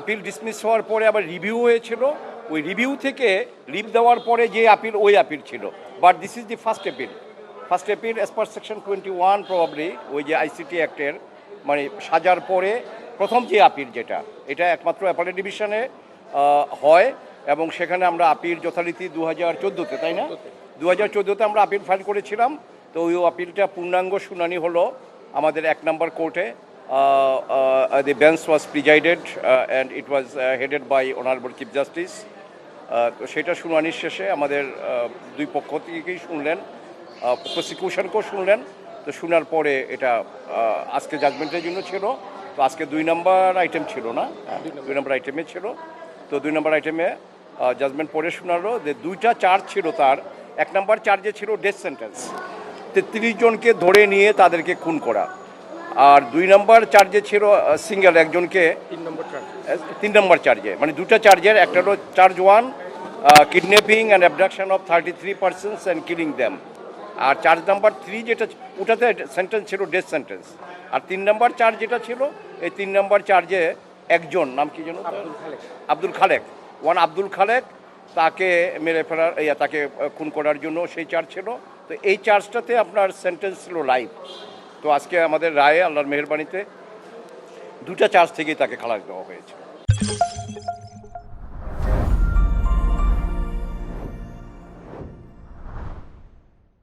Appeal dismiss হওয়ার পরে আবার রিভিউ হয়েছিল, ওই রিভিউ থেকে লিভ দেওয়ার পরে যে আপিল ওই আপিল ছিল। But this is the first appeal as per section 21 probably ওই যে আইসিটি অ্যাক্টের মানে সাজার পরে প্রথম যে আপিল যেটা, এটা একমাত্র অ্যাপেলেট ডিভিশনে হয় এবং সেখানে আমরা আপিল যথারীতি 2014-তে, তাই না, 2014-তে আমরা আপিল ফাইল করেছিলাম। তো ওই আপিলটা পূর্ণাঙ্গ শুনানি হলো আমাদের 1 নম্বর কোর্টে। The bench was presided and it was headed by Honorable Chief Justice. তো সেটা শুনানির শেষে আমাদের দুই পক্ষ থেকেই শুনলেন, প্রসিকিউশনকেও শুনলেন। তো শোনার পরে এটা আজকে জাজমেন্টের জন্য ছিল। তো আজকে 2 নম্বর আইটেম ছিল না, 2 নম্বর আইটেমে ছিল। তো 2 নম্বর আইটেমে জাজমেন্ট পরে শোনালো যে 2টা চার্জ ছিল তার। 1 নম্বর চার্জে ছিল ডেথ সেন্টেন্স, 33 জনকে ধরে নিয়ে তাদেরকে খুন করা। আর 2 নম্বর চার্জে ছিল সিঙ্গেল একজনকে, 3 নম্বর চার্জে মানে 2টা চার্জের, একটা হলো charge 1 kidnapping and abduction of 33 persons and killing them. আর চার্জ নাম্বার 3 যেটা, ওটাতে সেন্টেন্স ছিল ডেথ সেন্টেন্স। আর 3 নম্বর চার্জ যেটা ছিল, এই 3 নম্বর চার্জে একজন, নাম কি যেন, আব্দুল খালেক, আব্দুল খালেক, তাকে মেরে ফেলার, তাকে খুন করার জন্য সেই চার্জ ছিল। তো এই চার্জটাতে আপনার সেন্টেন্স ছিল লাইফ। তো আজকে আমাদের রায়ে আল্লাহর মেহেরবানিতে 2টা চার্জ থেকেই তাকে খালাস দেওয়া হয়েছে।